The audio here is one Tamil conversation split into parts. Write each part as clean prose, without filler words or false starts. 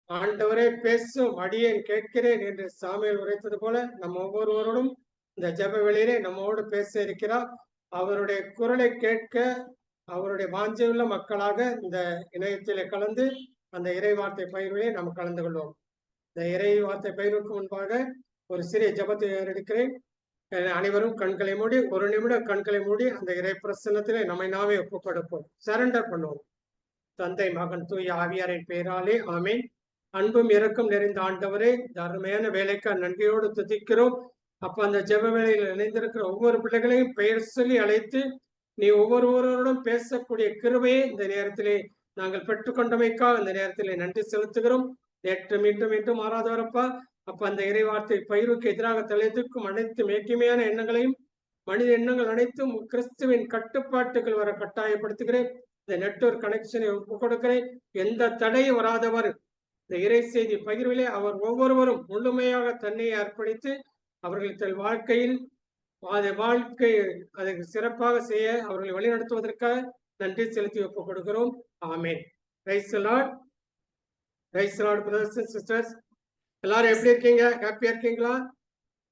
ஆண்டவரே பேசும் அடியேன் கேட்கிறேன் என்று சாமுவேல் உரைத்தது போல நம்ம ஒவ்வொருவரோடும் இந்த ஜெப வேளையிலே நம்மோடு பேச இருக்கிறார். அவருடைய குரலை கேட்க அவருடைய வாஞ்சையுள்ள மக்களாக இந்த இணையத்திலே கலந்து அந்த இறை வார்த்தை பயிர்விலே நாம் கலந்து கொள்வோம். இந்த இறை வார்த்தை பயிருக்கு முன்பாக ஒரு சிறிய ஜெபத்தை எடுக்கிறேன். அனைவரும் கண்களை மூடி ஒரு நிமிடம் கண்களை மூடி அந்த இறை பிரசன்னத்திலே நம்மை நாமே ஒப்புக் கொடுப்போம். சரண்டர் பண்ணுவோம். தந்தை மகன் தூய ஆவியாரின் பெயராலே ஆமேன். அன்பும் இரக்கம் நிறைந்த ஆண்டவரே, இந்த அருமையான வேலைக்கு நன்றியோடு துதிக்கிறோம். அப்ப அந்த ஜெப வேலையில் இணைந்திருக்கிற ஒவ்வொரு பிள்ளைகளையும் பெயர் சொல்லி அழைத்து நீ ஒவ்வொருவரோடும் பேசக்கூடிய கிருபையை இந்த நேரத்திலே நாங்கள் பெற்றுக்கொண்டமைக்காக இந்த நேரத்திலே நன்றி செலுத்துகிறோம். நேற்று மீண்டும் மீண்டும் மாறாதவரப்பா. அப்ப அந்த இறைவார்த்தை பயிருக்கு எதிராக தலைத்துக்கும் அனைத்து மேக்கிமையான எண்ணங்களையும் மனித எண்ணங்கள் அனைத்தும் கிறிஸ்துவின் கட்டுப்பாட்டுகள் வர கட்டாயப்படுத்துகிறேன். இந்த நெட்வொர்க் கனெக்ஷனை ஒப்புக் கொடுக்கிறேன். எந்த தடையும் வராதவர் இந்த இறை செய்தி பகிர்விலே அவர் ஒவ்வொருவரும் முழுமையாக தன்னை அர்ப்பணித்து அவர்கள் தன் வாழ்க்கையில் வாழ்க்கை அதை சிறப்பாக செய்ய அவர்களை வழிநடத்துவதற்காக நன்றி செலுத்தி ஒப்புக் கொடுக்கிறோம். Amen. Praise the lord. Praise the lord brothers and sisters. எல்லாரும் எப்படி இருக்கீங்க? ஹாப்பியா இருக்கீங்களா?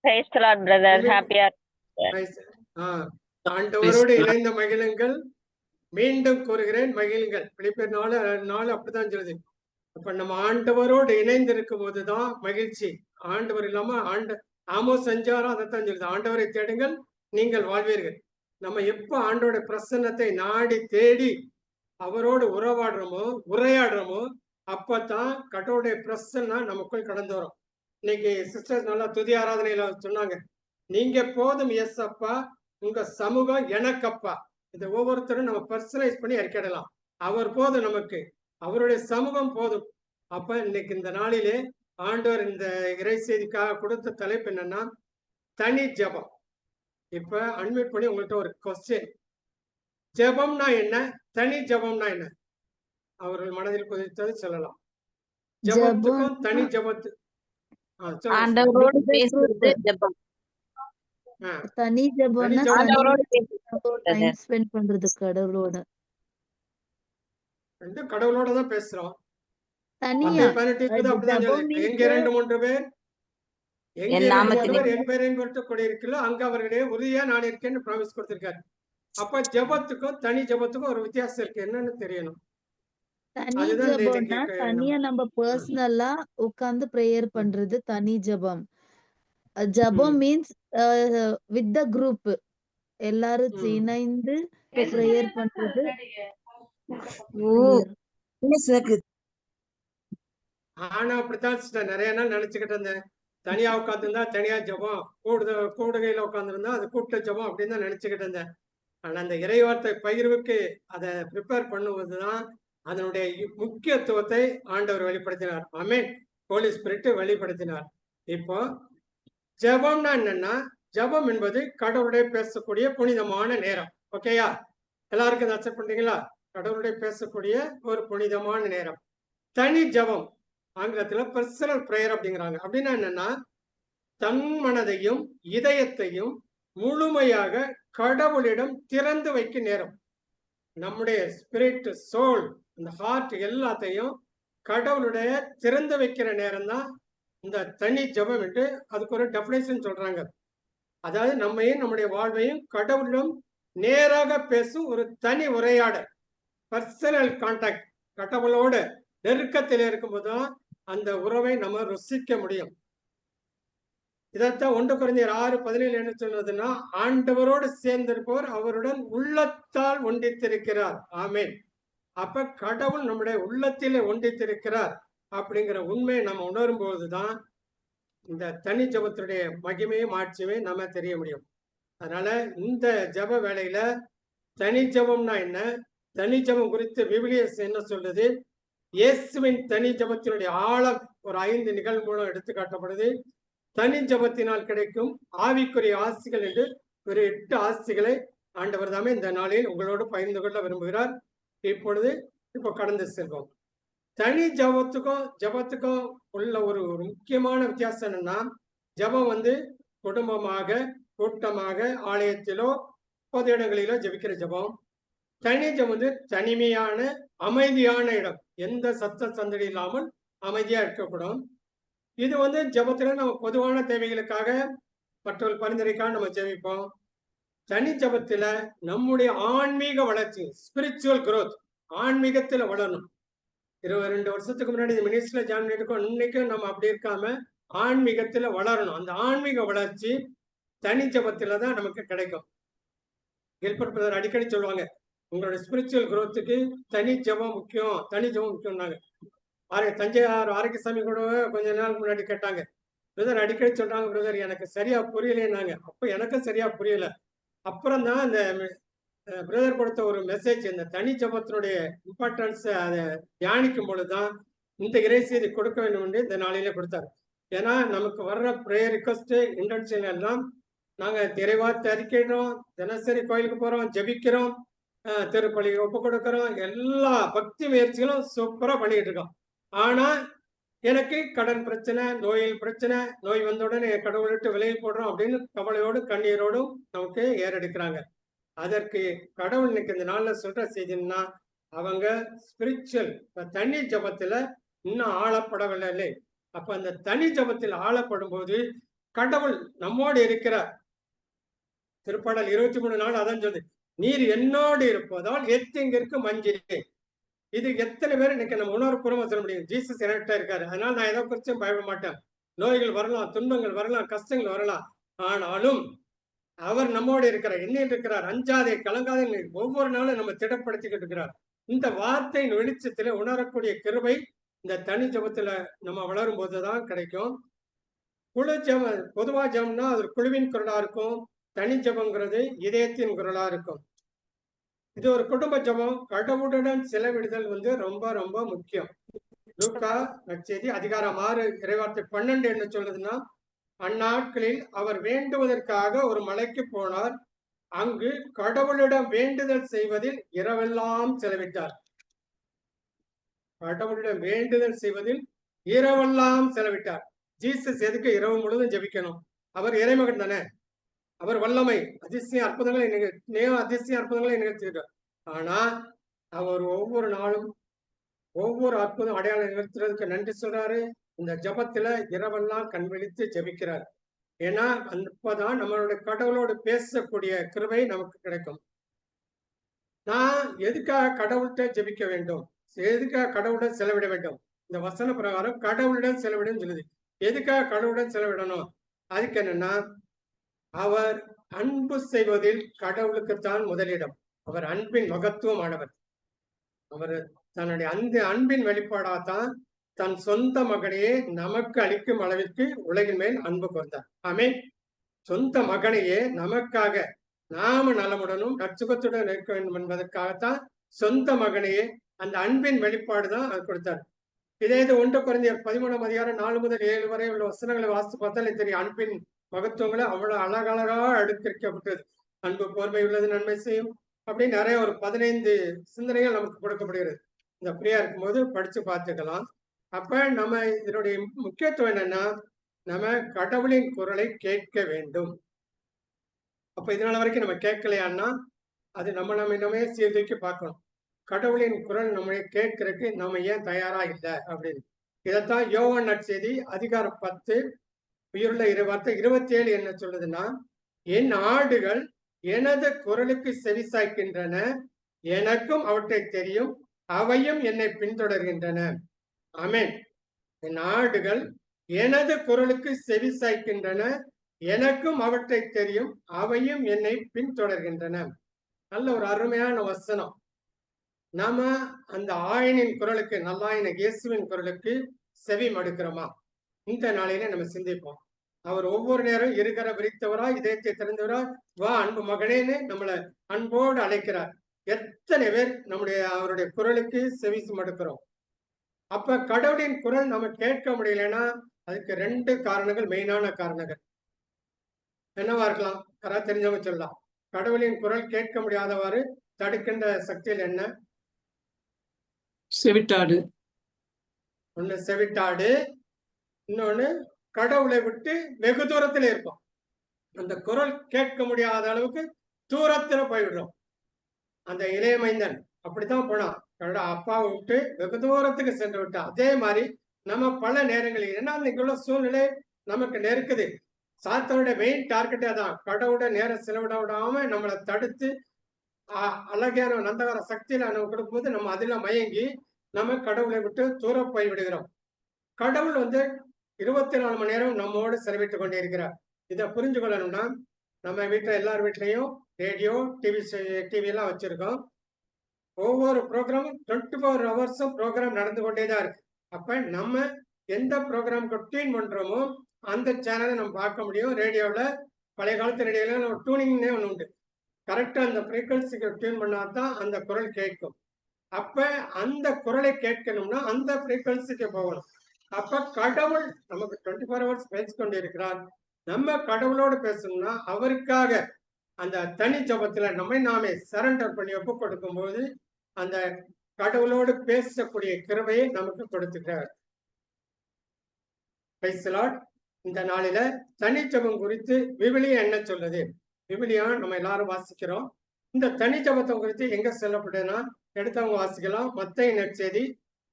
Praise the lord brother. ஹாப்பியா. ஆண்டவரோடு இணைந்த மகிழுங்கள். மீண்டும் கூறுகிறேன், மகிழுங்கள். பிலிப்பியர் 4 அப்படித்தான் சொல்லுது. அப்ப நம்ம ஆண்டவரோடு இணைந்து இருக்கும் போதுதான் மகிழ்ச்சி. ஆண்டவர் இல்லாம ஆமோஸ் 5:6 அதைத்தான் சொல்லுது. ஆண்டவரை தேடுங்கள், நீங்கள் வாழ்வீர்கள். நம்ம எப்ப ஆண்டோட பிரசன்னத்தை நாடி தேடி அவரோடு உரையாடுறோமோ அப்பதான் கடவுளுடைய பிரசன்னம் நமக்குள் கடந்து வரும். இன்னைக்கு சிஸ்டர்ஸ் நல்லா துதி ஆராதனையில சொன்னாங்க, நீங்க போதும் எஸ் அப்பா, உங்க சமூகம் எனக்கப்பா. இதை ஒவ்வொருத்தரும் நம்ம பர்சனலைஸ் பண்ணி அறிக்கையிடலாம். அவர் போதும் நமக்கு, அவருடைய சமூகம் போதும். அப்ப இன்னைக்கு இந்த நாளிலே ஆண்டவர் இந்த இறை செய்திக்காக கொடுத்த தலைப்பு என்னன்னா தனி ஜெபம். இப்ப அன்மியூட் பண்ணி உங்கள்கிட்ட ஒரு கொஸ்டின், ஜெபம்னா என்ன, தனி ஜெபம்னா என்ன? அவர்கள் மனதில் குதித்தது சொல்லலாம். ஜெபத்துக்கும் தனி ஜெபத்து ஆண்டவரோடு பேசுறது ஜெபம். தனி ஜெபம்னா ஆண்டவரோடு டைம் ஸ்பெண்ட் பண்றது கடவுளோட. கடவுளோட தான் பேசுறோம். தனியா எங்க 2-3 பேர் என் பேரையும் போட்டு கொண்டிருக்கிறோம் அங்க அவர்களே உறுதியா நான் இருக்கேன்னு ப்ராமிஸ் கொடுத்திருக்காரு. அப்ப ஜெபத்துக்கும் தனி ஜெபத்துக்கும் ஒரு வித்தியாசம் இருக்கு. என்னன்னு தெரியணும். தனி ஜெபம்னா தனியா நம்ம பர்சனலா உட்கார்ந்து பிரேயர் பண்றது தனி ஜெபம். ஜெபம் மீன்ஸ் வித் த குரூப் எல்லாரும் இணைந்து பிரேயர் பண்றது. ஆனா அப்படித்தான் நிறைய நாள் நினைச்சுக்கிட்டு இருந்தேன். தனியா உட்காந்துருந்தா தனியா ஜெபம், கூடுகையில உட்காந்துருந்தா அது கூட்ட ஜெபம் அப்படின்னு தான் நினைச்சுக்கிட்டு இருந்தேன். ஆனா அந்த இறைவார்த்தை பகிர்வுக்கு அதை ப்ரிப்பேர் பண்ணுவதுதான் அதனுடைய முக்கியத்துவத்தை ஆண்டவர் வெளிப்படுத்தினார். ஆமென். ஹோலி ஸ்பிரிட் வெளிப்படுத்தினார். இப்போ ஜெபம்னா என்னன்னா, ஜெபம் என்பது கடவுளுடைய பேசக்கூடிய புனிதமான நேரம். ஓகேயா? எல்லாருக்கும் அக்செப்ட் பண்றீங்களா? கடவுளுடைய பேசக்கூடிய ஒரு புனிதமான நேரம். தனி ஜெபம் ஆங்கிலத்துல பர்சனல் பிரேயர் அப்படிங்கிறாங்க. அப்படின்னா என்னன்னா, தன் மனதையும் இதயத்தையும் முழுமையாக கடவுளிடம் திறந்து வைக்கும் நேரம். நம்முடைய ஸ்பிரிட், சோல், இந்த ஹார்ட் எல்லாத்தையும் கடவுளுடைய திறந்து வைக்கிற நேரம் தான் இந்த தனி ஜெபம் என்று அதுக்கு ஒரு டெஃபினேஷன் சொல்றாங்க. அதாவது நம்மையும் நம்முடைய வாழ்வையும் கடவுளிடம் நேராக பேசும் ஒரு தனி உரையாடல், பர்சனல் கான்டாக்ட். கடவுளோட நெருக்கத்தில் இருக்கும்போது தான் அந்த உறவை நம்ம ருசிக்க முடியும். இதைத்தான் 1 கொரிந்தியர் 6:17 என்ன சொல்றதுன்னா, ஆண்டவரோடு சேர்ந்திருப்பவர் அவருடன் உள்ளத்தால் ஒன்றித்திருக்கிறார். ஆமென். அப்ப கடவுள் நம்முடைய உள்ளத்திலே ஒன்றித்திருக்கிறார் அப்படிங்கிற உண்மையை நம்ம உணரும் போதுதான் இந்த தனி ஜெபத்துடைய மகிமையும் ஆட்சியுமே நம்ம தெரிய முடியும். அதனால இந்த ஜெப வேளையில தனி ஜெபம்னா என்ன, தனி ஜெபம் குறித்து விவிலியம் என்ன சொல்லுது, இயேசுவின் தனி ஜெபத்தினுடைய ஆழம் ஒரு 5 நிகழ்வு மூலம் எடுத்து காட்டப்படுது. தனி ஜெபத்தினால் கிடைக்கும் ஆவிக்குரிய ஆசிகள் என்று ஒரு 8 ஆசிகளை ஆண்டவர் தாமே இந்த நாளில் உங்களோடு பகிர்ந்து கொள்ள விரும்புகிறார். இப்போ கடந்து செல்வோம். தனி ஜெபத்துக்கும் உள்ள ஒரு முக்கியமான வித்தியாசம் என்னன்னா, ஜெபம் குடும்பமாக, கூட்டமாக, ஆலயத்திலோ பொது இடங்களிலோ ஜெபிக்கிற ஜெபம். தனி ஜெபம் தனிமையான அமைதியான இடம், எந்த சத்த சந்தடி இல்லாமல் அமைதியா இருக்கப்படும். இது ஜெபத்துல நம்ம பொதுவான தேவைகளுக்காக மற்றவர்கள் பரிந்துரைக்காக நம்ம ஜெபிப்போம். தனி ஜெபத்துல நம்முடைய ஆன்மீக வளர்ச்சி, ஸ்பிரிச்சுவல் growth, ஆன்மீகத்துல வளரணும். 22 வருஷத்துக்கு முன்னாடி இந்த மினிஸ்ட்ரியில ஜாயின் பண்ணிருக்கோம். இன்னைக்கும் நம்ம அப்படி இருக்காம ஆன்மீகத்துல வளரணும். அந்த ஆன்மீக வளர்ச்சி தனி ஜெபத்துல தான் நமக்கு கிடைக்கும். கில்பர்ட் பிரதர் அடிக்கடி சொல்லுவாங்க, உங்களோட ஸ்பிரிச்சுவல் growthக்கு தனி ஜெபம் முக்கியம், தனி ஜெபம் முக்கியம்னாங்க. தஞ்சையார் ஆரோக்கியசாமி கூட கொஞ்ச நாள் முன்னாடி கேட்டாங்க, பிரதர் அடிக்கடி சொல்றாங்க பிரதர் எனக்கு சரியா புரியலைன்னாங்க. அப்ப எனக்கும் சரியா புரியல. அப்புறம் தான் அந்த பிரதர் கொடுத்த ஒரு மெசேஜ், இந்த தனி ஜெபத்தினுடைய இம்பார்ட்டன்ஸ் அதை தியானிக்கும் பொழுதுதான் இந்த இறைசெய்தி கொடுக்க வேண்டும் என்று இந்த நாளிலே கொடுத்தாரு. ஏன்னா நமக்கு வர்ற ப்ரேயர் ரிக்வஸ்ட் இன்டென்ஷன் எல்லாம் நாங்க இறைவார்த்தை அறிக்கையிடுறோம், தினசரி கோயிலுக்கு போறோம், ஜெபிக்கிறோம், திருப்பலி ஒப்பு கொடுக்கிறோம், எல்லா பக்தி முயற்சிகளும் சூப்பரா பண்ணிட்டு இருக்கோம். ஆனா எனக்கு கடன் பிரச்சனை, நோயில் பிரச்சனை, நோய் வந்த உடனே கடவுளை விட்டு விலகி போடுறோம் அப்படின்னு கவலையோடு கண்ணீரோடும் நமக்கு ஏறெடுக்கிறாங்க. அதற்கு கடவுள் இன்னைக்கு இந்த நாள்ல சொல்ற செய்தின்னா, அவங்க ஸ்பிரிச்சுவல் தனி ஜபத்துல இன்னும் ஆளப்படவில்லை. அப்ப அந்த தனி ஜபத்தில் ஆளப்படும் போது கடவுள் நம்மோடு இருக்கிறார். திருப்பாடல் 23 அதான் சொல்லுது, நீர் என்னோடு இருப்பதால் எத்தெங்கிற்கு மஞ்சிலே. இது எத்தனை பேர் இன்னைக்கு நம்ம உணர்வுபூர்வமா சொல்ல முடியும்? ஜீசஸ் என்கிட்ட இருக்காரு, அதனால நான் எதை குறிச்சும் பயப்பட மாட்டேன். நோய்கள் வரலாம், துன்பங்கள் வரலாம், கஷ்டங்கள் வரலாம், ஆனாலும் அவர் நம்மோடு இருக்கிறார், எண்ணிட்டு இருக்கிறார், அஞ்சாதே கலங்காதே ஒவ்வொரு நாளும் நம்ம திடப்படுத்திக்கிட்டு இருக்கிறார். இந்த வார்த்தையின் வெளிச்சத்துல உணரக்கூடிய கிருபை இந்த தனி ஜபத்துல நம்ம வளரும் போதுதான் கிடைக்கும். குழு ஜபம், பொதுவா ஜபம்னா அது குழுவின் குரலா இருக்கும். தனி ஜபங்கிறது இதயத்தின் குரலா இருக்கும். இது ஒரு குடும்ப ஜபம். கடவுளுடன் செலவிடுதல் ரொம்ப ரொம்ப முக்கியம். லூக்கா நற்செய்தி அதிகாரம் 6 இறைவார்த்தை 12 என்ன சொல்றதுன்னா, அந்நாட்களில் அவர் வேண்டுவதற்காக ஒரு மலைக்கு போனார். அங்கு கடவுளிடம் வேண்டுதல் செய்வதில் இரவெல்லாம் செலவிட்டார். கடவுளிடம் வேண்டுதல் செய்வதில் இரவெல்லாம் செலவிட்டார். ஜீசஸ் எதுக்கு இரவு முழுவதும் ஜெபிக்கணும்? அவர் இறைமகன் தானே, அவர் வல்லமை, அதிசய அற்புதங்களை நிகழ்த்தியிருக்கார். ஆனா அவர் ஒவ்வொரு நாளும் ஒவ்வொரு அற்புதம் அடையாளம் நிகழ்த்துறதுக்கு நன்றி சொல்றாரு. இந்த ஜபத்துல இரவெல்லாம் கண் விழித்து ஜபிக்கிறார். ஏன்னா அப்பதான் நம்மளுடைய கடவுளோடு பேசக்கூடிய கிருபை நமக்கு கிடைக்கும். நான் எதுக்காக கடவுள்கிட்ட ஜபிக்க வேண்டும், எதுக்காக கடவுளுடன் செலவிட வேண்டும்? இந்த வசன பிரகாரம் கடவுளுடன் செலவிடும் சொல்லுது. எதுக்காக கடவுளுடன் செலவிடணும்? அதுக்கு என்னன்னா, அவர் அன்பு செய்வதில் கடவுளுக்குத்தான் முதலிடம். அவர் அன்பின் மகத்துவம் ஆனவர். அவர் தன்னுடைய அந்த அன்பின் வெளிப்பாடாதான் தன் சொந்த மகனையே நமக்கு அளிக்கும் அளவிற்கு உலகின் மேல் அன்பு கொண்டார். ஆமென். சொந்த மகனையே நமக்காக நாம நலமுடனும் நற்சுகத்துடன் இருக்க வேண்டும் என்பதற்காகத்தான் சொந்த மகனையே, அந்த அன்பின் வெளிப்பாடுதான் அவர் கொடுத்தார். இதே இது 1 கொரிந்தியர் 13 அதிகாரம் 4 முதல் 7 வரை உள்ள வசனங்களை வாசித்து பார்த்தாலே தெரியும். அன்பின் மகத்துவங்களை அவ்வளவு அழகழகா அடுக்கிருக்கப்பட்டது. அன்பு போர்மை உள்ளது, நன்மை செய்யும், அப்படின்னு நிறைய ஒரு 15 சிந்தனைகள் நமக்கு கொடுக்கப்படுகிறது. இந்த ஃப்ரீயா இருக்கும்போது படிச்சு பார்த்துக்கலாம். அப்ப நம்ம இதனுடைய முக்கியத்துவம் என்னன்னா, நம்ம கடவுளின் குரலை கேட்க வேண்டும். அப்ப இதனால வரைக்கும் நம்ம கேட்கலையான்னா அது நம்ம இன்னமே சீர்தூக்கி பார்க்கணும். கடவுளின் குரல் நம்ம கேட்கறதுக்கு நம்ம ஏன் தயாரா இல்லை அப்படின்னு. இதைத்தான் யோவான் நற்செய்தி அதிகாரம் 10 உயிருள்ள இறைவார்த்தை 27 என்ன சொல்லுதுன்னா, என் ஆடுகள் எனது குரலுக்கு செவிசாய்க்கின்றன, எனக்கும் அவற்றை தெரியும், அவையும் என்னை பின்தொடர்கின்றன. ஆமென். என் ஆடுகள் எனது குரலுக்கு செவிசாய்க்கின்றன, எனக்கும் அவற்றை தெரியும், அவையும் என்னை பின்தொடர்கின்றன. நல்ல ஒரு அருமையான வசனம். நாம அந்த ஆயனின் குரலுக்கு, நல்லாயன இயேசுவின் குரலுக்கு செவி மடுக்கிறோமா? இந்த நாளையில நம்ம சிந்திப்போம். அவர் ஒவ்வொரு நேரம் இருக்கிற விரித்தவரா, இதயத்தை திறந்தவரா, வா அன்பு மகனேன்னு நம்மளை அன்போடு அழைக்கிறார். எத்தனை பேர் அவருடைய குரலுக்கு செவி மடுக்கிறோம்? அப்ப கடவுளின் குரல் நம்ம கேட்க முடியலன்னா அதுக்கு 2 காரணங்கள், மெயினான காரணங்கள். என்னவா இருக்கலாம்? யாராவது தெரிஞ்சவங்க சொல்லலாம். கடவுளின் குரல் கேட்க முடியாதவாறு தடுக்கின்ற சக்தியில் என்ன? செவிட்டாடு. ஒண்ணு செவிட்டாடு, இன்னொன்னு கடவுளை விட்டு வெகு தூரத்துல இருப்போம். அந்த குரல் கேட்க முடியாத அளவுக்கு தூரத்துல போய்விடுறோம். அந்த இளைய மைந்தன் அப்படித்தான் போனான், அப்பாவை விட்டு வெகு தூரத்துக்கு சென்று விட்டான். அதே மாதிரி நம்ம பல நேரங்களில் ஏன்னா இங்குள்ள சூழ்நிலை நமக்கு நெருக்குது. சாத்தானுடைய மெயின் டார்கெட்டே தான் கடவுளோட நேரம் செலவிட விடாம நம்மளை தடுத்து அழகான நந்தகார சக்தியில நம்ம கொடுக்கும்போது நம்ம அதுல மயங்கி நம்ம கடவுளை விட்டு தூர போய் விடுகிறோம். கடவுள் 24 மணி நேரம் நம்மோடு செலவிட்டு கொண்டே இருக்கிறார். இதை புரிஞ்சு கொள்ளணும்னா நம்ம வீட்டுல எல்லார் வீட்லயும் ரேடியோ டிவி எல்லாம் வச்சிருக்கோம். ஒவ்வொரு ப்ரோக்ராமும் 24 ஹவர்ஸும் ப்ரோக்ராம் நடந்து கொண்டேதான் இருக்கு. அப்ப நம்ம எந்த ப்ரோக்ராம் டியூன் பண்றோமோ அந்த சேனலை நம்ம பார்க்க முடியும். ரேடியோவில் பழைய காலத்து ரேடியோல நம்ம டியூனிங்னே ஒன்று உண்டு. கரெக்டா அந்த ஃப்ரீக்வன்சிக்கு டியூன் பண்ணாதான் அந்த குரல் கேட்கும். அப்ப அந்த குரலை கேட்கணும்னா அந்த ஃப்ரீக்வன்சிக்கு போகணும். அப்ப கடவுள் நமக்கு 24 ஹவர்ஸ் பேசிக்கொண்டு இருக்கிறார். நம்ம கடவுளோடு பேசணும்னா அவருக்காக அந்த தனி ஜபத்துல நம்மை நாமே சரண்டர் பண்ணி ஒப்பு கொடுக்கும் போது அந்த கடவுளோடு பேசக்கூடிய கிருபையை நமக்கு கொடுத்துக்கிறார். இந்த நாளில தனி ஜபம் குறித்து விவிலியம் என்ன சொல்லுது? விவிலியம் நம்ம எல்லாரும் வாசிக்கிறோம். இந்த தனி ஜபத்தை குறித்து எங்க சொல்லப்படுதுன்னா எடுத்தவங்க வாசிக்கலாம். மத்தேயு நற்செய்தி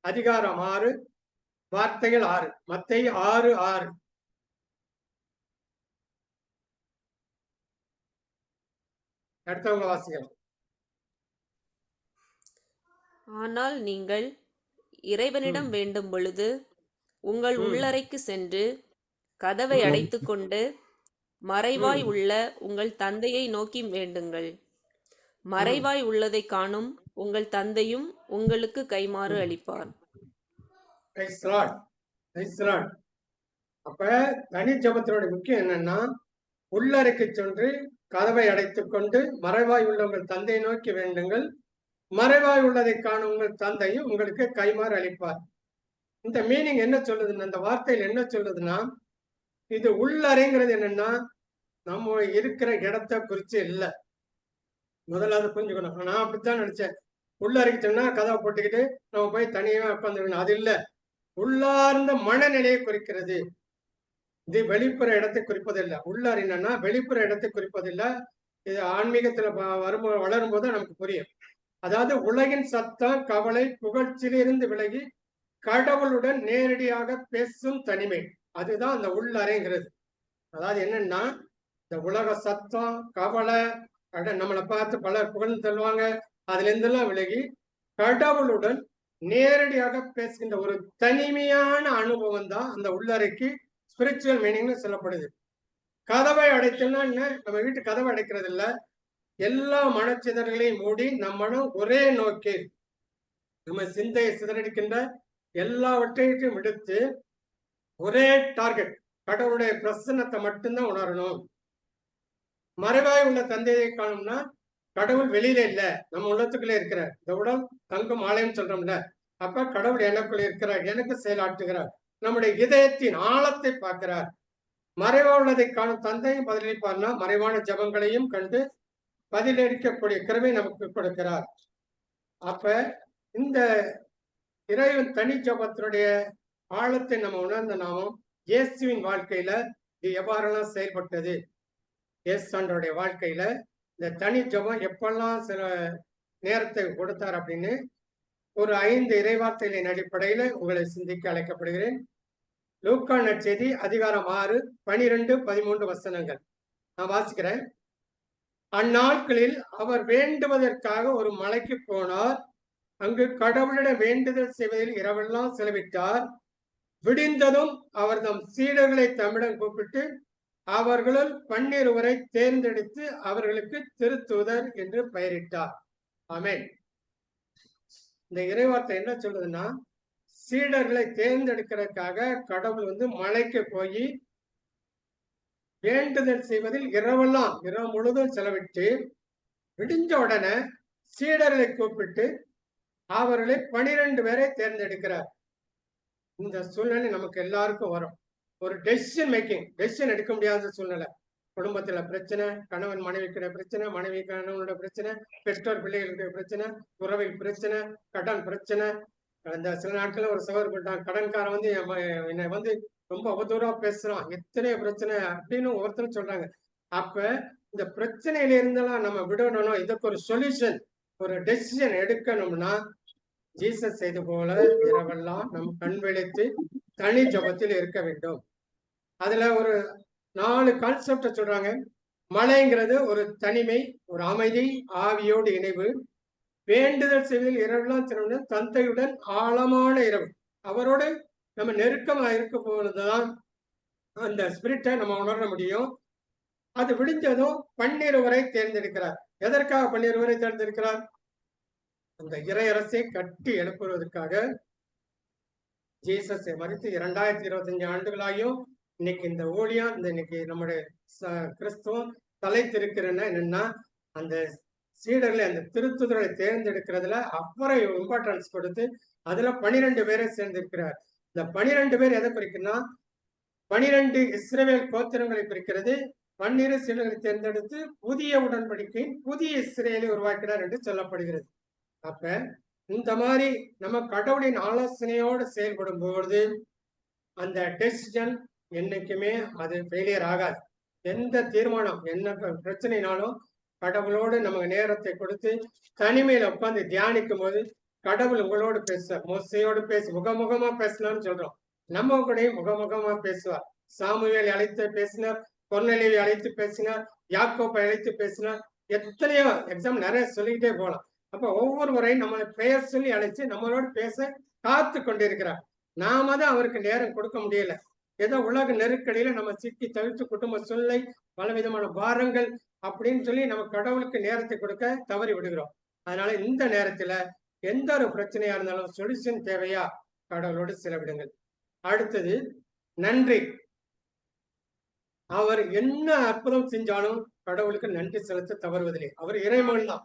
அதிகாரம் 6 வார்த்தைகள் 6. மத்தேயு 6:6. அடுத்தவங்க வாசிக்கலாம். ஆனால் நீங்கள் இறைவனிடம் வேண்டும் பொழுது உங்கள் உள்ளறைக்கு சென்று கதவை அடைத்துக் கொண்டு மறைவாய் உள்ள உங்கள் தந்தையை நோக்கி வேண்டுங்கள். மறைவாய் உள்ளதை காணும் உங்கள் தந்தையும் உங்களுக்கு கைமாறு அளிப்பார். அப்ப தனி ஜபத்தினுடைய முக்கியம் என்னன்னா உள்ளறைக்கு சென்று கதவை அடைத்துக் கொண்டு மறைவாய் உள்ள உங்கள் தந்தையை நோக்கி வேண்டுங்கள். மறைவாய் உள்ளதை காணும் உங்கள் தந்தையும் உங்களுக்கு கைமாறு அளிப்பார். இந்த மீனிங் என்ன சொல்லுதுன்னா, இந்த வார்த்தையில் என்ன சொல்லுதுன்னா, இது உள்ளறைங்கிறது என்னன்னா நம்ம இருக்கிற இடத்தை குறிச்சு இல்லை. முதல்ல அதை புரிஞ்சுக்கணும். நான் அப்படித்தான் நினைச்சேன். உள்ளறைக்கு சொன்னா கதவை போட்டுக்கிட்டு நம்ம போய் தனியா உட்காந்துக்கணும். அது இல்லை. உள்ளார்ந்த மனநிலையை குறிக்கிறது. இது வெளிப்புற இடத்தை குறிப்பதில்லை. உள்ளார் என்னன்னா வெளிப்புற இடத்தை குறிப்பதில்லை. இது ஆன்மீகத்துல வளரும் போது நமக்கு புரியும். அதாவது உலகின் சத்தம், கவலை, புகழ்ச்சியிலிருந்து விலகி கடவுளுடன் நேரடியாக பேசும் தனிமை, அதுதான் அந்த உள்ளறைங்கிறது. அதாவது என்னன்னா இந்த உலக சத்தம், கவலை, நம்மளை பார்த்து பலர் புகழ்ந்து தருவாங்க, அதுல இருந்தெல்லாம் விலகி கடவுளுடன் நேரடியாக பேசுகின்ற ஒரு தனிமையான அனுபவம் தான் அந்த உள்ளறைக்கு ஸ்பிரிச்சுவல் மீனிங்னு சொல்லப்படுது. கதவை அடைத்தோம்னா என்ன? நம்ம வீட்டு கதவை அடைக்கிறது இல்லை. எல்லா மனச்சிதறலையும் மூடி நம் மனம் ஒரே நோக்கி நம்ம சிந்தையை சிதறடிக்கின்ற எல்லாவற்றையும் விடுத்து ஒரே டார்கெட் கடவுளுடைய பிரசன்னத்தை மட்டும்தான் உணரணும். மறைவாய் உள்ள தந்தையை காணும்னா கடவுள் வெளியில இல்ல, நம்ம உள்ளத்துக்குள்ளே இருக்கிறார். இந்த உடல் தங்கும் ஆலயம் சொல்றோம்ல, அப்ப கடவுள் எனக்குள்ள இருக்கிறார், எனக்கு செயலாற்றுகிறார், நம்முடைய இதயத்தின் ஆழத்தை பார்க்கிறார். மறைவா உள்ளதை காணும் தந்தையும் பதிலளிப்பார்னா மறைவான ஜபங்களையும் கண்டு பதிலளிக்கக்கூடிய கிருபை நமக்கு கொடுக்கிறார். அப்ப இந்த இறைவன் தனி ஜபத்தினுடைய ஆழத்தை நம்ம உணர்ந்த நாமும் இயேசுவின் வாழ்க்கையில இது எவ்வாறெல்லாம் செயல்பட்டது, இயேசுடைய வாழ்க்கையில இந்த தனி ஜபம் எப்பெல்லாம் சில நேரத்தை கொடுத்தார் அப்படின்னு ஒரு 5 இறைவார்த்தைகளின் அடிப்படையில உங்களை சிந்திக்க அழைக்கப்படுகிறேன். லூக்கா நற்செய்தி அதிகாரம் 6, 12, 13 வசனங்கள் நான் வாசிக்கிறேன். அந்நாட்களில் அவர் வேண்டுவதற்காக ஒரு மலைக்கு போனார். அங்கு கடவுளிடம் வேண்டுதல் செய்வதில் இரவெல்லாம் செலவிட்டார். விடிந்ததும் அவர் தம் சீடர்களை தம்மிடம் கூப்பிட்டு அவர்களுள் 12 தேர்ந்தெடுத்து அவர்களுக்கு திருத்தூதர் என்று பெயரிட்டார். ஆமென். இந்த இறைவார்த்தை என்ன சொல்லுதுன்னா, சீடர்களை தேர்ந்தெடுக்கிறதுக்காக கடவுள் மலைக்கு போய் வேண்டுதல் செய்வதில் இரவு முழுதும் செலவிட்டு விடிஞ்ச உடனே சீடர்களை கூப்பிட்டு அவர்களை 12 பேரை தேர்ந்தெடுக்கிறார். இந்த சூழ்நிலை நமக்கு எல்லாருக்கும் வரும். ஒரு டெசிஷன் எடுக்க முடியாத சூழ்நிலை. குடும்பத்துல பிரச்சனை, கணவன் மனைவிக்கிற பிரச்சனை, மனைவி கணவனோட பிரச்சனை, பெற்றோர் பிள்ளைகளுடைய பிரச்சனை, உறவில் பிரச்சனை, கடன் பிரச்சனை. அந்த சில நாட்கள் ஒரு சகோதரர் பண்ணிட்டான், கடன்காரன் என்னை ரொம்ப அவதூறா பேசுறான், எத்தனை பிரச்சனை அப்படின்னு ஒவ்வொருத்தரும் சொல்றாங்க. அப்ப இந்த பிரச்சனையில இருந்தெல்லாம் நம்ம விடணும். இதுக்கு ஒரு சொல்யூஷன், ஒரு டெசிஷன் எடுக்கணும்னா ஜீசஸ் செய்து போல இரவெல்லாம் நம்ம கண் விழித்து தனி ஜபத்தில் இருக்க வேண்டும். அதுல ஒரு 4 கான்செப்ட சொல்றாங்க. மலைங்கிறது ஒரு தனிமை, ஒரு அமைதி, ஆவியோடு இணைவு, வேண்டுதல் செய்வதில் இரவெல்லாம் திறனுடன் தந்தையுடன் ஆழமான இரவு. அவரோடு நம்ம நெருக்கமா இருக்க போதுதான் அந்த ஸ்பிரிட்டை நம்ம உணர முடியும். அது விடிஞ்சதும் பன்னிருவரை தேர்ந்தெடுக்கிறார். எதற்காக பன்னிருவரை தேர்ந்தெடுக்கிறார்? அந்த இறையரசை கட்டி எழுப்புவதற்காக. ஜீசஸ் மரித்து 2025 ஆண்டுகளாயும் இன்னைக்கு இந்த ஊழியம், இன்னைக்கு நம்முடைய கிறிஸ்துவம் தலைத்திருக்கிறன்னா என்னன்னா, அந்த சீடர்களை, அந்த திருத்துதரை தேர்ந்தெடுக்கிறதுல அப்புறம் இம்பார்ட்டன்ஸ் கொடுத்து அதுல 12 பேரை சேர்ந்திருக்கிறார். இந்த 12 பேர் எதை குறிக்குன்னா, 12 இஸ்ரவேல் கோத்திரங்களை குறிக்கிறது. 12 சீடர்களை தேர்ந்தெடுத்து புதிய உடன்படிக்கை, புதிய இஸ்ரேலை உருவாக்கினார் என்று சொல்லப்படுகிறது. அப்ப இந்த மாதிரி நம்ம கடவுளின் ஆலோசனையோடு செயல்படும் பொழுது அந்த டெசிஷன் என்னைக்குமே அது ஃபெயிலியர் ஆகாது. எந்த தீர்மானம், என்ன பிரச்சனைனாலும் கடவுளோடு நமக்கு நேரத்தை கொடுத்து தனிமையில உட்கார்ந்து தியானிக்கும் போது கடவுள் உங்களோடு பேசுவார். மோசையோடு முகமுகமா பேசலாம்னு சொல்றோம். நம்ம கூட முகமுகமா பேசுவார். சாமுவேலை அழைத்து பேசினார், கொர்நேலியை அழைத்து பேசினார், யாக்கோப்பை அழைத்து பேசினார். எத்தனையோ எக்ஸாம் நிறைய சொல்லிக்கிட்டே போகலாம். அப்ப ஒவ்வொரு முறையும் நம்மளை பெயர் சொல்லி அழைச்சு நம்மளோட பேச காத்து கொண்டிருக்கிறார். நாம தான் அவருக்கு நேரம் கொடுக்க முடியல. ஏதோ உலக நெருக்கடியில நம்ம சிக்கி தவிர்த்து குடும்ப சூழ்நிலை, பலவிதமான பாரங்கள் அப்படின்னு சொல்லி நம்ம கடவுளுக்கு நேரத்தை கொடுக்க தவறி விடுகிறோம். அதனால இந்த நேரத்துல எந்த ஒரு பிரச்சனையா இருந்தாலும் சொல்யூஷன் தேவையா, கடவுளோடு செலவிடுங்கள். அடுத்தது நன்றி. அவர் என்ன அற்புதம் செஞ்சாலும் கடவுளுக்கு நன்றி செலுத்த தவறுவதில்லை. அவர் இறைமகன் தான்.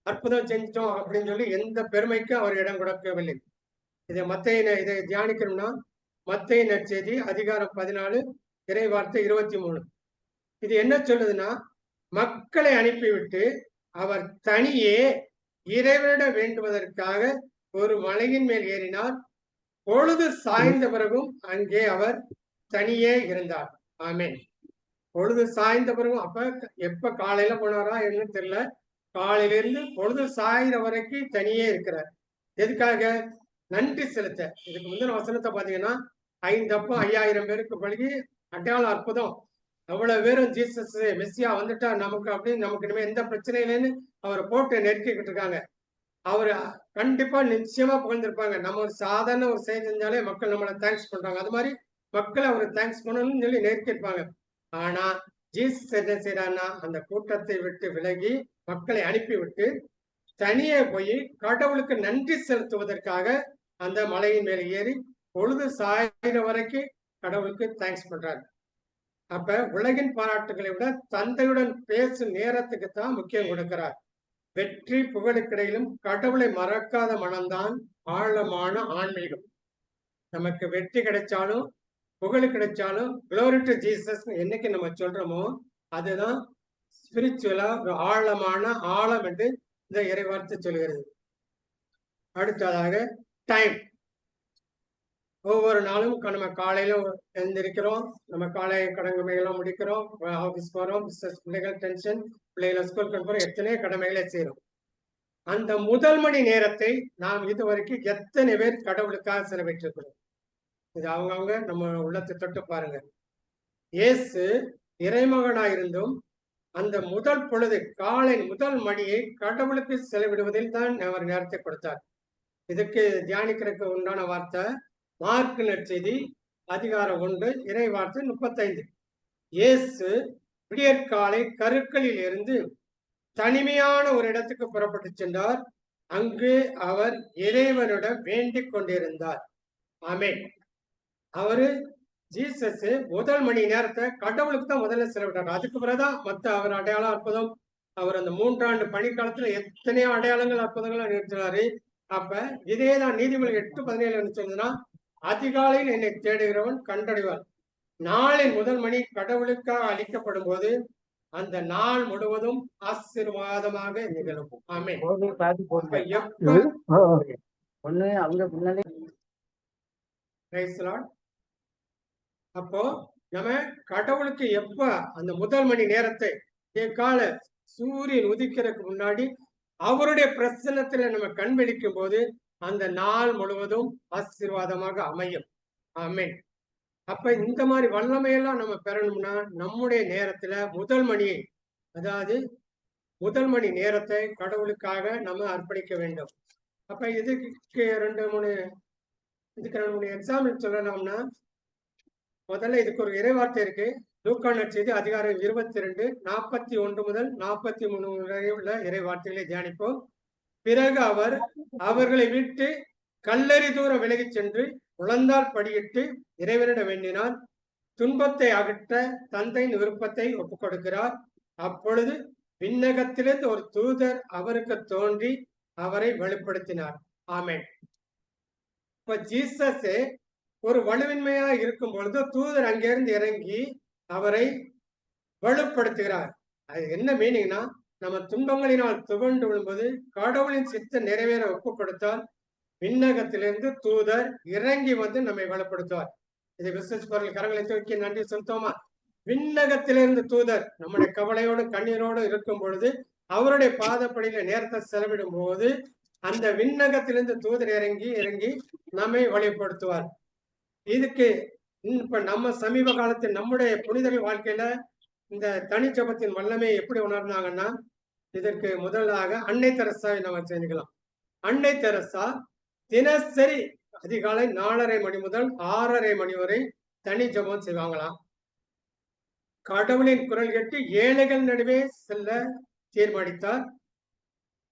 அற்புதம் செஞ்சோம் அப்படின்னு சொல்லி எந்த பெருமைக்கும் அவர் இடம் கொடுக்கவில்லை. இதை தியானிக்கணும்னா மத்தேயு நற்செய்தி அதிகாரம் 14 இறை வார்த்தை 23. இது என்ன சொல்லுதுன்னா, மக்களை அனுப்பிவிட்டு அவர் தனியே இறைவனிட வேண்டுவதற்காக ஒரு மலையின் மேல் ஏறினார். பொழுது சாய்ந்த பிறகும் அங்கே அவர் தனியே இருந்தார். ஆமென். பொழுது சாய்ந்த பிறகும், அப்ப எப்ப காலையில போனாரா என்னன்னு தெரியல, காலையிலிருந்து பொழுது சாயிற வரைக்கும் தனியே இருக்கிறார். எதுக்காக? நன்றி செலுத்த. இதுக்கு முந்தின வசனத்தை பாத்தீங்கன்னா, 5 அப்பம் 5000 பேருக்கு பழகி அடையாள அற்புதம். அவ்வளவு பேரும் ஜீசஸ் மெஸ்ஸியா வந்துட்டா நமக்கு அப்படின்னு, நமக்கு இனிமே எந்த பிரச்சனை இல்லைன்னு அவரை போட்டு நெருக்கிக்கிட்டு இருக்காங்க. அவரு கண்டிப்பா நிச்சயமா புகழ்ந்திருப்பாங்க. நம்ம ஒரு சாதாரண ஒரு செயல் செஞ்சாலே மக்கள் நம்மளை தேங்க்ஸ் பண்றாங்க. அது மாதிரி மக்கள் அவரை தேங்க்ஸ் பண்ணணும்னு சொல்லி நெருக்கிருப்பாங்க. ஆனா ஜீசஸ் என்ன செய்யறாருன்னா, அந்த கூட்டத்தை விட்டு விலகி மக்களை அனுப்பிவிட்டு தனியே போய் கடவுளுக்கு நன்றி செலுத்துவதற்காக அந்த மலையின் மேல ஏறி பொழுது சாயிற வரைக்கும் கடவுளுக்கு தேங்க்ஸ் பண்றாரு. அப்ப உலகின் பாராட்டுகளை விட தந்தையுடன் பேசும் நேரத்துக்கு தான் முக்கியம் கொடுக்கிறார். வெற்றி புகழுக்கிடையிலும் கடவுளை மறக்காத மனம்தான் ஆழமான ஆன்மீகம். நமக்கு வெற்றி கிடைச்சாலும் புகழ் கிடைச்சாலும் க்ளோரி டு ஜீசஸ் என்னைக்கு நம்ம சொல்றோமோ அதுதான் ஸ்பிரிச்சுவலா ஒரு ஆழமான ஆழம் என்று இந்த இறைவார்த்தை சொல்கிறது. அடுத்ததாக டைம். ஒவ்வொரு நாளும் நம்ம காலையில எழுந்திருக்கிறோம், நம்ம காலை கடமைகள்லாம் முடிக்கிறோம், ஆபீஸ் போறோம், பிசினஸ் பிள்ளைகள் டென்ஷன், பிள்ளைகளை ஸ்கூல் போறோம், எத்தனையோ கடமைகளை செய்யறோம். அந்த முதல் மணி நேரத்தை நாம் இதுவரைக்கும் எத்தனை பேர் கடவுளுக்காக செலவிட்டிருக்கிறோம்? இது அவங்கவுங்க நம்ம உள்ளத்தை தொட்டு பாருங்க. இயேசு இறைமகனாயிருந்தும் அந்த முதல் பொழுது காலை முதல் மணியை கடவுளுக்கு செலவிடுவதில் தான் அவர் நேரத்தை கொடுத்தார். இதுக்கு தியானிக்கிறதுக்கு உண்டான வார்த்தை மார்க்கு நற்செய்தி அதிகாரம் 1 இறை வார்த்தை 35. இயேசு விடியற்காலை கருக்களில் இருந்து தனிமையான ஒரு இடத்துக்கு புறப்பட்டு சென்றார். அங்கு அவர் இறைவனிடம் வேண்டிக் கொண்டிருந்தார். ஆமென். அவரு ஜீசஸ் முதல் மணி நேரத்தை கடவுளுக்கு தான் முதல்ல செலவிட்டார். அதுக்கு பிறகுதான் மற்ற அவர் அடையாளம் அற்புதம். அவர் அந்த 3 ஆண்டு பணிக்காலத்துல எத்தனையோ அடையாளங்கள் அற்புதங்களை நிறுத்தினாரு. அப்ப இதேதான் நீதிமொழி 8:17 சொல்லுதுன்னா, அதிகாலையில் என்னை தேடுகிறவன் கண்டடைவார். நாளின் முதல் மணி கடவுளுக்காக அளிக்கப்படும் போது அந்த நாள் முழுவதும் ஆசீர்வாதமாக நிகழும். ஆமென். அப்போ நம்ம கடவுளுக்கு எப்ப அந்த முதல் மணி நேரத்தை கால சூரியன் உதிக்கிறதுக்கு முன்னாடி அவருடைய பிரசன்னத்துல நம்ம கண் விழிக்கும் போது அந்த நாள் முழுவதும் ஆசீர்வாதமாக அமையும். ஆமென். அப்ப இந்த மாதிரி வல்லமையெல்லாம் நம்ம பெறணும்னா நம்முடைய நேரத்துல முதல் மணியை, அதாவது முதல் மணி நேரத்தை கடவுளுக்காக நம்ம அர்ப்பணிக்க வேண்டும். அப்ப இதுக்கு ரெண்டு மூணு எக்ஸாம்பிள் சொல்லலாம்னா, முதல்ல இதுக்கு ஒரு இறைவார்த்தை இருக்கு. லூக்கா நற்செய்தி அதிகாரம் 22 41 முதல் 43 வரை உள்ள இறைவார்த்தைகளை தியானிப்போம். பிறகு அவர் அவர்களை விட்டு கல்லறி தூரம் விலகிச் சென்று உழந்தால் படியிட்டு இறைவனிடம் வேண்டினார். துன்பத்தை அகற்ற தந்தையின் விருப்பத்தை ஒப்புக் கொடுக்கிறார். அப்பொழுது விண்ணகத்திலிருந்து ஒரு தூதர் அவருக்கு தோன்றி அவரை வெளிப்படுத்தினார். ஆமென். இப்ப ஜீசஸே ஒரு வலுவின்மையா இருக்கும் பொழுது தூதர் அங்கிருந்து இறங்கி அவரை வலுப்படுத்துகிறார். அது என்ன மீனிங்னா, நம்ம துன்பங்களினால் துவண்டு விழும்போது கடவுளின் சித்த நிறைவேற ஒப்பு கொடுத்தால் விண்ணகத்திலிருந்து தூதர் இறங்கி வந்து நம்மை வலுப்படுத்துவார். இதை விசுவாசிப்பவர்கள் கரங்களை தூக்கி நன்றி செலுத்துவோமா? விண்ணகத்திலிருந்து தூதர் நம்முடைய கவலையோடு கண்ணீரோடு இருக்கும் பொழுது அவருடைய பாதப்படியில நேரத்தை செலவிடும் போது அந்த விண்ணகத்திலிருந்து தூதர் இறங்கி நம்மை வழிப்படுத்துவார். இதுக்கு இப்ப நம்ம சமீப காலத்தில் நம்முடைய புனிதர்கள் வாழ்க்கையில இந்த தனி ஜபத்தின் வல்லமையை எப்படி உணர்ந்தாங்கன்னா, இதற்கு முதலாக அன்னை தெரசாவை நம்ம செஞ்சுக்கலாம். அன்னை தெரசா தினசரி அதிகாலை 4:30 மணி முதல் 6:30 மணி வரை தனி ஜபம் செய்வாங்களாம். கடவுளின் குரல் கேட்டு ஏழைகள் நடுவே செல்ல தீர்மானித்தார்.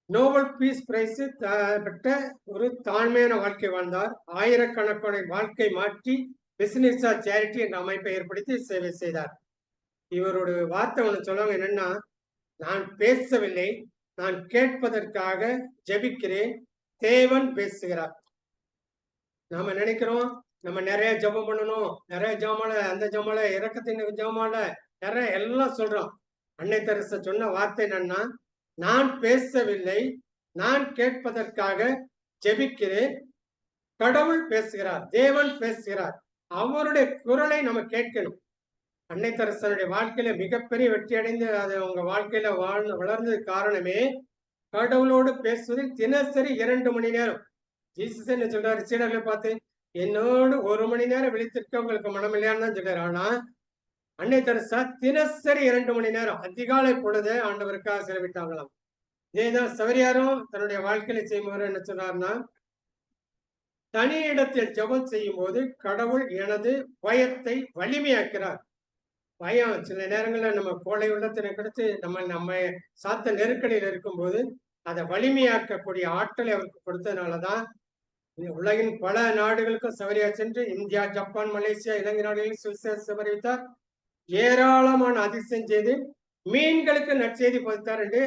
நோபல் பீஸ் பிரைஸ் பெற்ற ஒரு தாழ்மையான வாழ்க்கை வாழ்ந்தார். ஆயிரக்கணக்கான வாழ்க்கை மாற்றி பிசினஸ் சேரிட்டி என்ற அமைப்பை ஏற்படுத்தி சேவை செய்தார். இவரோட வார்த்தை ஒண்ணு சொல்லுவாங்க, என்னன்னா, நான் பேசவில்லை, நான் கேட்பதற்காக ஜெபிக்கிறேன், தேவன் பேசுகிறார். நாம நினைக்கிறோம் நம்ம நிறைய ஜெபம் பண்ணணும், நிறைய ஜெபமால, அந்த ஜெபமால, இரக்கத்தின் ஜெபமால, நிறைய எல்லாம் சொல்றோம். அன்னை தெரசா சொன்ன வார்த்தை என்னன்னா, நான் பேசவில்லை, நான் கேட்பதற்காக ஜெபிக்கிறேன், கடவுள் பேசுகிறார், தேவன் பேசுகிறார், அவருடைய குரலை நம்ம கேட்கணும். அன்னை தெரசாவுடைய வாழ்க்கையில மிகப்பெரிய வெற்றி அடைந்து அது அவங்க வாழ்க்கையில வளர்ந்தது காரணமே கடவுளோடு பேசுவதில் தினசரி 2 மணி நேரம். ஜீசஸ் என்ன சொல்றாரு சீடர்களை பார்த்து, என்னோடு 1 மணி நேரம் விழித்திருக்க உங்களுக்கு மனம் இல்லையான்னு தான் சொல்றாரு. ஆனா அன்னை தெரசா தினசரி 2 மணி நேரம் அதிகாலை பொழுது ஆண்டவருக்காக செலவிட்டாங்களாம். இதேதான் சவரியாரும் தன்னுடைய வாழ்க்கையில செய்யும்போது என்ன சொன்னார்னா, தனி இடத்தில் ஜெபம் செய்யும் போது கடவுள் எனது பயத்தை வலிமையாக்கிறார். பயம் சில நேரங்கள்ல நம்ம கோழை உள்ளத்தினை கொடுத்து நம்ம சாத்த நெருக்கடியில் இருக்கும்போது அதை வலிமையாக்கக்கூடிய ஆற்றலை அவருக்கு கொடுத்ததுனாலதான் உலகின் பல நாடுகளுக்கும் சவரியா சென்று இந்தியா, ஜப்பான், மலேசியா, இலங்கை நாடுகளில் சவரித்தார். ஏராளமான அதிசயம் செய்து மீன்களுக்கு நற்செய்தி பதித்தார் என்று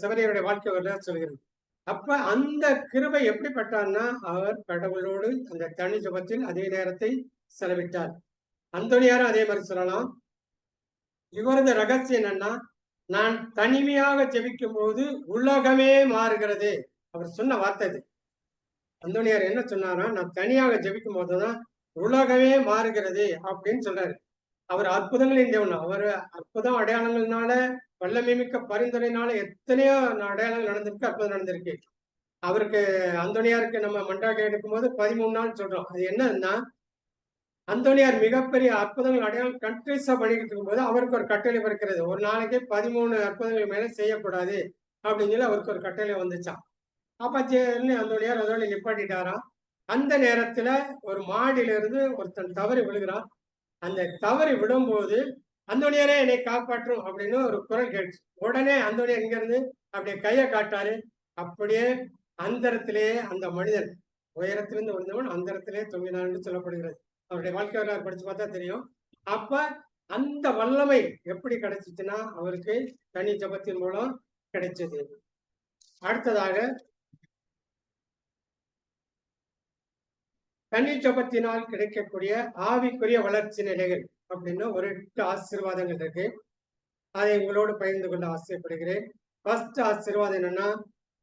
சவரியருடைய வாழ்க்கை வரலாறு சொல்கிறது. அப்ப அந்த கிருபை எப்படிப்பட்டார்னா, அவர் கடவுளோடு அந்த தனி ஜபத்தில் அதே நேரத்தை செலவிட்டார். அந்தோனியாரும் அதே மாதிரி சொல்லலாம். இவரது ரகசியம் என்னன்னா, நான் தனிமையாக ஜெபிக்கும் போது உலகமே மாறுகிறது. அவர் சொன்ன வார்த்தை இது. அந்தோனியார் என்ன சொன்னாரா, நான் தனியாக ஜெபிக்கும் போதுதான் உலகமே மாறுகிறது அப்படின்னு சொல்றாரு. அவர் அற்புதங்களின் தேவன். அவர் அற்புதம் அடையாளங்கள்னால, வல்லமை மிக்க பரிந்துரையினால எத்தனையோ அடையாளங்கள் நடந்திருக்கு, அற்புதம் நடந்திருக்கு. அவருக்கு அந்தோனியாருக்கு நம்ம மண்டாட்டை எடுக்கும் போது 13 நாள் சொல்றோம். அது என்னன்னா, அந்தோனியார் மிகப்பெரிய அற்புதங்கள் அடையாளம் கண்ட்ரிஸா பண்ணிட்டு இருக்கும்போது அவருக்கு ஒரு கட்டளை பிறக்கிறது. ஒரு நாளைக்கு 13 அற்புதங்கள் மேல செய்யக்கூடாது அப்படின்னு சொல்லி அவருக்கு ஒரு கட்டளை வந்துச்சான். அப்ப அந்தோனியார் அதோட நிப்பாட்டிட்டாராம். அந்த நேரத்துல ஒரு மாடியில இருந்து ஒருத்தன் தவறி விழுகிறான். அந்த தவறி விடும்போது அந்தோனியாரே என்னை காப்பாற்றும் அப்படின்னு ஒரு குரல் கேட்டு, உடனே அந்தோனியார் இங்க இருந்து அப்படியே கையை காட்டாரு. அப்படியே அந்தரத்திலேயே அந்த மனிதன் உயரத்திலிருந்து விழுந்தவன் அந்தரத்திலே தொங்கினான் என்று சொல்லப்படுகிறது. அவருடைய வாழ்க்கை வரலாறு படிச்சு பார்த்தா தெரியும். அப்ப அந்த வல்லமை எப்படி கிடைச்சிச்சுன்னா அவருக்கு தனி ஜபத்தின் மூலம் கிடைச்சது. அடுத்ததாக தனி ஜபத்தினால் கிடைக்கக்கூடிய ஆவிக்குரிய வளர்ச்சி நிலைகள் அப்படின்னு ஒரு 8 ஆசீர்வாதங்கள் இருக்கு. அதை உங்களோடு பகிர்ந்து கொள்ள ஆசைப்படுகிறேன். ஃபர்ஸ்ட் ஆசீர்வாதம் என்னன்னா,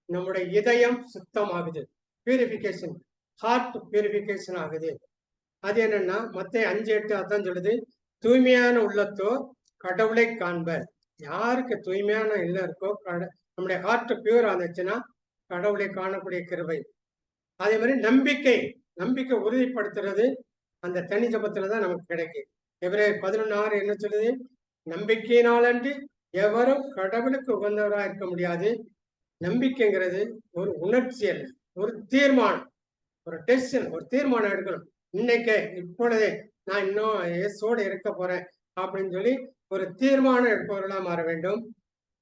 நம்முடைய இதயம் சுத்தமாகுது, பியூரிபிகேஷன், ஹார்ட் பியூரிபிகேஷன் ஆகுது. அது என்னன்னா மத்தேயு 5:8 அதான் சொல்லுது, தூய்மையான உள்ளத்தோ கடவுளை காண்பர். யாருக்கு தூய்மையான இல்லம் இருக்கோ, நம்முடைய ஹார்ட் பியூர் ஆச்சுன்னா கடவுளை காணக்கூடிய கிருபை. அதே மாதிரி நம்பிக்கை உறுதிப்படுத்துறது அந்த தனி ஜபத்துலதான் நமக்கு கிடைக்கும். எபிரேயர் 11:6 என்ன சொல்லுது? நம்பிக்கையினாலன்றி எவரும் கடவுளுக்கு உகந்தவரா இருக்க முடியாது. நம்பிக்கைங்கிறது ஒரு உணர்ச்சி அல்ல, ஒரு தீர்மானம், ஒரு டெசிஷன், ஒரு தீர்மானம் எடுக்கணும். இன்னைக்கு இப்பொழுதே நான் இன்னும் இயேசுவோடு இருக்க போறேன் அப்படின்னு சொல்லி ஒரு தீர்மானம் எடுப்பவர்களா மாற வேண்டும்.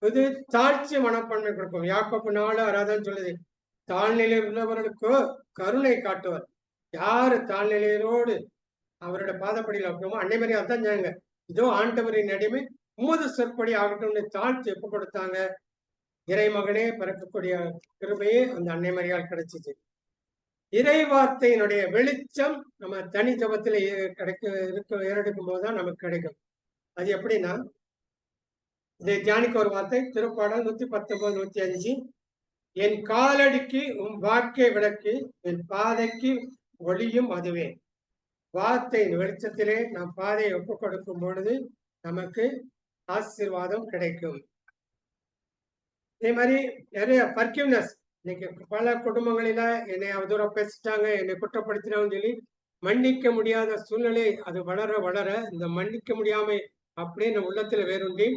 இது தாழ்ச்சி மனப்பான்மை கொடுக்கும். யாக்கோப்பு 4:6 சொல்லுது, தாழ்நிலையில் உள்ளவர்களுக்கோ கருணை காட்டுவர். யாரு தாழ்நிலையோடு அவருடைய பாதப்படியில் வைக்கணுமோ அன்னை மாதிரி அதான் சொன்னாங்க, இதோ ஆண்டவரின் அடிமை உமது சொற்படி ஆகட்டும்னு தாழ்ச்சி எப்ப கொடுத்தாங்க? இறைமகனே பிறக்கக்கூடிய கிருபையே அந்த அன்னை மரியால் கிடைச்சிச்சு. இறை வார்த்தையினுடைய வெளிச்சம் நம்ம தனி ஜபத்துல ஏறெடுக்கும் போதுதான் நமக்கு கிடைக்கும். அது எப்படின்னா, இதை தியானிக்க ஒரு வார்த்தை திருப்பாடல் 119, 105. என் காலடிக்கு உன் வாக்கை விளக்கு, என் பாதைக்கு ஒளியும் அதுவே. வார்த்தையின் வெளிச்சத்திலே நாம் பாதையை ஒப்புக் கொடுக்கும் பொழுது நமக்கு ஆசீர்வாதம் கிடைக்கும். இதே மாதிரி நிறைய ஃபர்கிவ்னஸ். இன்னைக்கு பல குடும்பங்களில என்னை அவதூறா பேசிட்டாங்க, என்னை குற்றப்படுத்தினாங்கன்னு சொல்லி மன்னிக்க முடியாத சூழ்நிலை அது வளர வளர இந்த மன்னிக்க முடியாமை அப்படின்னு உள்ளத்துல வேறுண்டி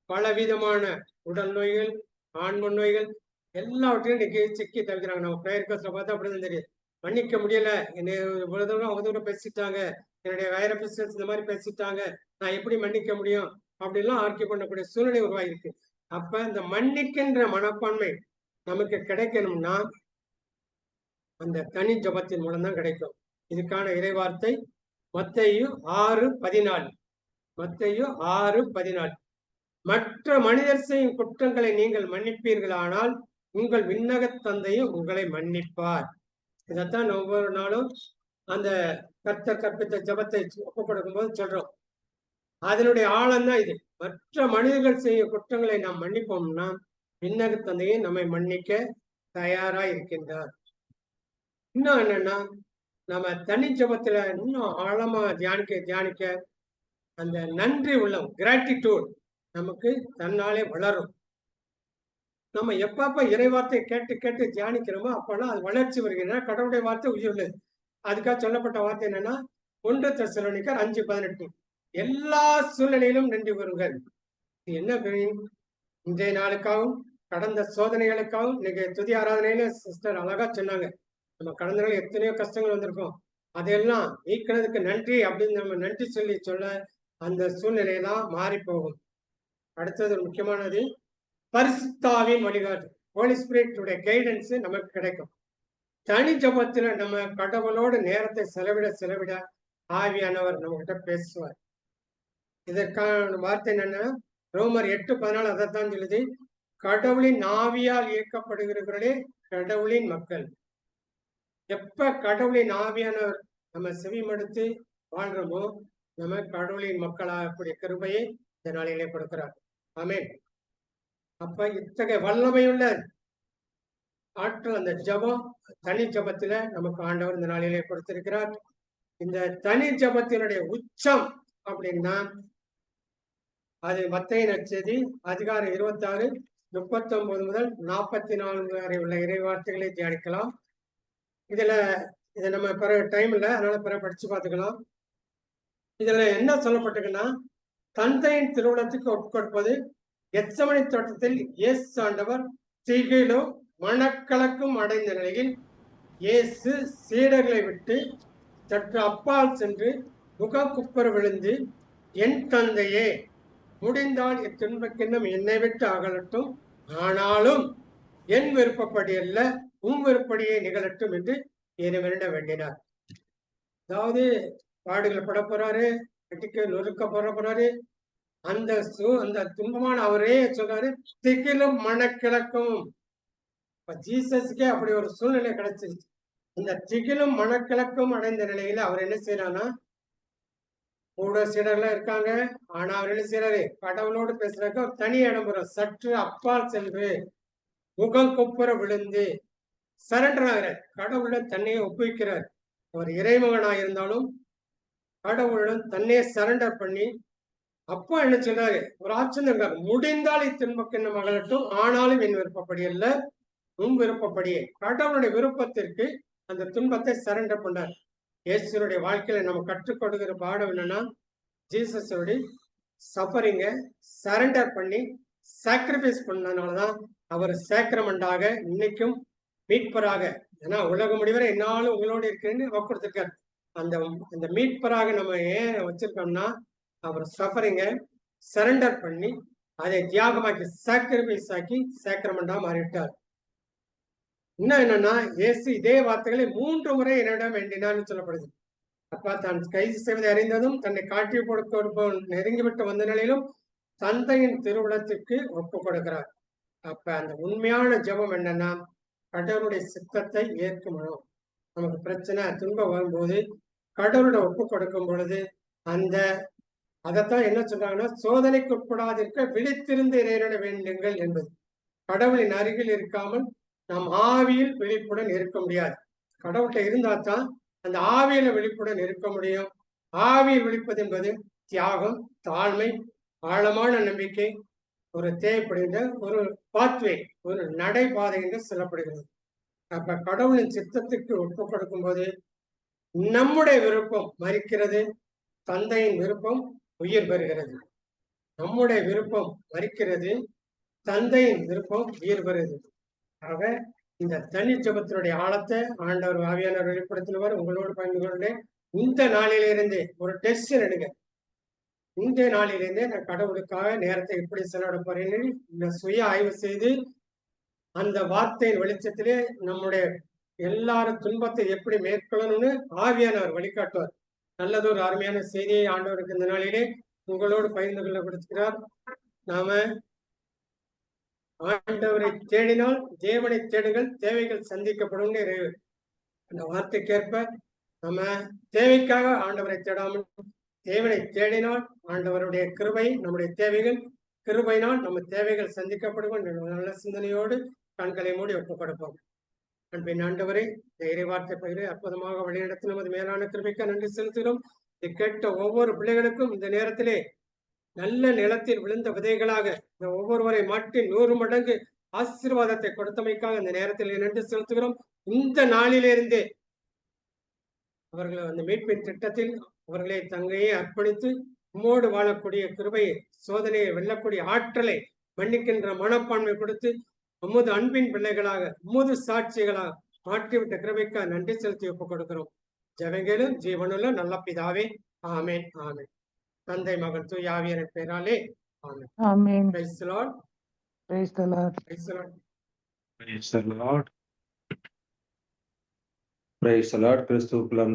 பலவிதமான உடல் நோய்கள், ஆன்ம நோய்கள் எல்லாவற்றையும் இன்னைக்கு சிக்கி தவிக்கிறாங்க. நம்ம பிரேயர் கிளாஸ்ல பார்த்தா அப்படிதான் தெரியுது. மன்னிக்க முடியல, என்னை இவ்வளவு தூரம் அவதூற பேசிட்டாங்க, என்னுடைய வேற பிசினஸ் இந்த மாதிரி பேசிட்டாங்க, நான் எப்படி மன்னிக்க முடியும் அப்படின்லாம் ஆர்கியூ பண்ணக்கூடிய சூழ்நிலை உருவாகிருக்கு. அப்ப இந்த மன்னிக்கின்ற மனப்பான்மை நமக்கு கிடைக்கணும்னா அந்த தனி ஜபத்தின் மூலம் தான் கிடைக்கும். இதுக்கான இறைவார்த்தை மத்தேயு 6:14. மத்தேயு 6:14. மற்ற மனிதர் செய்யும் குற்றங்களை நீங்கள் மன்னிப்பீர்களானால் உங்கள் விண்ணக தந்தையும் உங்களை மன்னிப்பார். இதைத்தான் ஒவ்வொரு நாளும் அந்த கர்த்தர் கற்பித்த ஜபத்தை ஒப்புக் கொடுக்கும் போது சொல்றோம். அதனுடைய ஆழம்தான் இது. மற்ற மனிதர்கள் செய்யும் குற்றங்களை நாம் மன்னிப்போம்னா விண்ணக தந்தையை நம்மை மன்னிக்க தயாரா இருக்கின்றார். இன்னும் என்னன்னா, நம்ம தனி ஜபத்துல இன்னும் ஆழமா தியானிக்க அந்த நன்றி உள்ளம், கிராட்டிடியூட் நமக்கு தன்னாலே வளரும். நம்ம எப்பப்ப இறை வார்த்தை கேட்டு கேட்டு தியானிக்கிறோமோ அப்பெல்லாம் அது வளர்ச்சி வருகிற கடவுளுடைய வார்த்தை உயிருள்ளது. அதுக்காக சொல்லப்பட்ட வார்த்தை என்னன்னா 1 தெசலோனிக்கர் 5:18. எல்லா சூழ்நிலையிலும் நன்றி கூறுங்கள். இது என்ன புரியும்? இன்றைய நாளுக்காகவும் கடந்த சோதனைகளுக்காகவும் இன்னைக்கு துதி ஆராதனையில சிஸ்டர் அழகா சொன்னாங்க. நம்ம கடந்த நாள் எத்தனையோ கஷ்டங்கள் வந்திருக்கோம், அதையெல்லாம் நீக்கிறதுக்கு நன்றி அப்படின்னு நம்ம நன்றி சொல்ல அந்த சூழ்நிலையெல்லாம் மாறி போகும். அடுத்தது ஒரு முக்கியமானது பரிசுத்தாவின் வழிகாட்டு, ஹோலி ஸ்பிரிட்டுடைய கைடன்ஸ் நமக்கு கிடைக்கும். தனி ஜபத்துல நம்ம கடவுளோடு நேரத்தை செலவிட ஆவியானவர் நம்ம கிட்ட பேசுவார். இதற்கான வார்த்தை என்னன்னா, ரோமர் 8:14 அதைத்தான் சொல்லுது, கடவுளின் ஆவியால் இயக்கப்படுகிறவர்களே கடவுளின் மக்கள். எப்ப கடவுளின் ஆவியானவர் நம்ம செவிமடுத்து வாழ்றோமோ நம்ம கடவுளின் மக்களாகக்கூடிய கிருபையை இந்த நாளிலே கொடுக்கிறார். ஆமென். அப்ப இத்தகைய வல்லமையுள்ள ஆற்றல் அந்த ஜபம், தனி ஜபத்துல நமக்கு ஆண்டவர் இந்த நாளிலே கொடுத்திருக்கிறார். இந்த தனி ஜபத்தினுடைய உச்சம் அப்படின்னா அது மத்தேயு நற்செய்தி அதிகாரம் 26, 39 முதல் 44 வரை உள்ள இறைவார்த்தைகளை தியானிக்கலாம். இதை நம்ம பிறகு டைம் இல்லை, அதனால பிறகு படிச்சு பார்த்துக்கலாம். இதுல என்ன சொல்லப்பட்டிருக்குன்னா, தந்தையின் திருவுளத்துக்கு ஒப்புக்கொடுப்பது. கெத்சமனி தோட்டத்தில் இயேசு ஆண்டவர் திகிலும் மனக்கலக்கும் அடைந்த நிலையில் இயேசு சீடர்களை விட்டு சற்று அப்பால் சென்று முகக்குப்புற விழுந்து, என் தந்தையே, முடிந்தால் இத்துன்பக்கிண்ணம் என்னை விட்டு அகலட்டும், ஆனாலும் என் விருப்பப்படி அல்ல உன் விருப்படியே நிகழட்டும் என்று இறைவனிடம் வேண்டினார். அதாவது பாடுகளை பட போறாரு, கட்டிக்க நொறுக்க போறாரு. அந்த துன்பமான அவரே சொல்றாரு, திகிலும் மனக்கிழக்கும். ஜீசஸ்க்கே அப்படி ஒரு சூழ்நிலை கிடைச்சிருச்சு. இந்த திகிலும் மனக்கிழக்கும் அடைந்த நிலையில அவர் என்ன செய்யறாருன்னா, கூட சீடர்லாம் இருக்காங்க, ஆனா அவர் என்ன செய்யறாரு, கடவுளோடு பேசுறதுக்கு ஒரு தனி இடம் வரும். சற்று அப்பால் சென்று முகம் குப்புற விழுந்து சரண்டர் ஆகிறார், கடவுளுடன் தன்னையே ஒப்புவிக்கிறார். அவர் இறைமகனாக இருந்தாலும் கடவுளுடன் தன்னையே சரண்டர் பண்ணி அப்பா என்ன சொல்றாரு, ஒரு ஆச்சரியம் இருக்காரு, முடிந்தால் இத்தின்பக்கிண்ண மகளட்டும், ஆனாலும் என் விருப்பப்படி அல்ல உன் விருப்பப்படியே. கடவுளுடைய விருப்பத்திற்கு அந்த துன்பத்தை சரண்டர் பண்ணார். இயேசுனுடைய வாழ்க்கையில நம்ம கற்றுக் கொடுக்கிற பாடம் என்னன்னா, ஜீசஸோட சஃபரிங்க சரண்டர் பண்ணி சாக்ரிஃபைஸ் பண்ணதுனாலதான் அவர் சேக்ரமெண்டாக இன்னைக்கும் மீட்பராக, ஏன்னா உலக முடிவரை என்னாலும் உங்களோடு இருக்கிறேன்னு வாக்கு கொடுத்திருக்காரு. அந்த அந்த மீட்பராக நம்ம ஏன் வச்சிருக்கோம்னா, அவர் சஃபரிங்க சரண்டர் பண்ணி அதை தியாகமாக்கி சாக்ரிஃபைஸ் ஆக்கி சேக்ரமெண்டா மாறிவிட்டார். இன்னும் என்னன்னா, இயேசு இதே வார்த்தைகளை 3 முறை என்னிடம் வேண்டினான்னு சொல்லப்படுது. அப்பா தான் கைது செய்வதை அறிந்ததும் தன்னை காட்டி கொடுப்பவன் நெருங்கிவிட்டு வந்த நிலையிலும் தந்தையின் திருவுளத்திற்கு ஒப்பு கொடுக்கிறார். அப்ப அந்த உண்மையான ஜெபம் என்னன்னா, கடவுளுடைய சித்தத்தை ஏற்கணும். நமக்கு பிரச்சனை துன்பம் வரும்போது கடவுளோட ஒப்பு கொடுக்கும் பொழுது அந்த அதைத்தான் என்ன சொல்றாங்கன்னா, சோதனைக்கு உட்படாதிருக்க விழித்திருந்து இறைவனை வேண்டுங்கள் என்பது. கடவுளின் அருகில் இருக்காமல் நாம் ஆவியில் விழிப்புடன் இருக்க முடியாது. கடவுள்கிட்ட இருந்தா தான் அந்த ஆவியில விழிப்புடன் இருக்க முடியும். ஆவியில் விழிப்பது என்பது தியாகம், தாழ்மை, ஆழமான நம்பிக்கை, ஒரு தேவைப்படுகின்ற ஒரு பாத்வே, ஒரு நடைபாதை என்று சொல்லப்படுகிறது. அப்ப கடவுளின் சித்தத்துக்கு ஒப்பு கொடுக்கும் போது நம்முடைய விருப்பம் மறிக்கிறது, தந்தையின் விருப்பம் உயிர் பெறுகிறது. நம்முடைய விருப்பம் மறிக்கிறது, தந்தையின் விருப்பம் உயிர் பெறுகிறது. ஆக இந்த தனி ஜெபத்தினுடைய ஆழத்தை ஆண்டவர் ஆவியானவர் வெளிப்படுத்தினவர் உங்களோடு பகிர்ந்து கொண்டேன். இந்த நாளிலிருந்தே ஒரு டெசிஷன் எடுங்க. இந்த நாளிலிருந்தே நான் கடவுளுக்காக நேரத்தை எப்படி செலவிட போறேன்னு இந்த சுய ஆய்வு செய்து அந்த வார்த்தையின் வெளிச்சத்திலே நம்முடைய எல்லாரும் துன்பத்தை எப்படி மேற்கொள்ளணும்னு ஆவியானவர் வழிகாட்டுவார். நல்லதொரு அருமையான செய்தியை ஆண்டவருக்கு இந்த நாளிலே உங்களோடு பகிர்ந்து கொள்ள கொடுக்கிறார். நாம ஆண்டவரை தேடினால் தேவனை தேடுங்கள், தேவைகள் சந்திக்கப்படும். அந்த வார்த்தைக்கேற்ப நம்ம தேவைக்காக ஆண்டவரை தேடாமல் தேவனை தேடினால் ஆண்டவருடைய கிருபை நம்முடைய தேவைகள், கிருபையினால் நம்ம தேவைகள் சந்திக்கப்படும் என்ற நல்ல சிந்தனையோடு கண்களை மூடி ஒப்புக் கொடுப்போம். அன்பின் ஆண்டவரை இறை வார்த்தை பகிர அற்புதமாக வழிநடத்தி நமது மேலான கிருபைக்கு நன்றி செலுத்துகிறோம். இதை கேட்ட ஒவ்வொரு பிள்ளைகளுக்கும் இந்த நேரத்திலே நல்ல நிலத்தில் விழுந்த விதைகளாக இந்த ஒவ்வொருவரை மாற்றி 100 மடங்கு ஆசீர்வாதத்தை கொடுத்தமைக்காக இந்த நேரத்தில் நன்றி செலுத்துகிறோம். இந்த நாளிலிருந்தே அவர்கள் அந்த மீட்பின் திட்டத்தில் அவர்களை தங்கையை அர்ப்பணித்து உம்மோடு வாழக்கூடிய கிருபையை, சோதனையை வெல்லக்கூடிய ஆற்றலை, மன்னிக்கின்ற மனப்பான்மை கொடுத்து உமது அன்பின் பிள்ளைகளாக, உமது சாட்சிகளாக மாற்றிவிட்ட கிருபைக்காக நன்றி செலுத்தி ஒப்புக் கொடுக்கிறோம். ஜெபங்களும் ஜீவனுள்ள நல்ல பிதாவே, ஆமேன் ஆமேன். தந்தை மகன் தூய ஆவியாரின் பெயராலே ஆமென். Amen. Praise the Lord. Praise the Lord. Praise the Lord. Praise the Lord. Praise the Lord. கிறிஸ்துவுக்குள்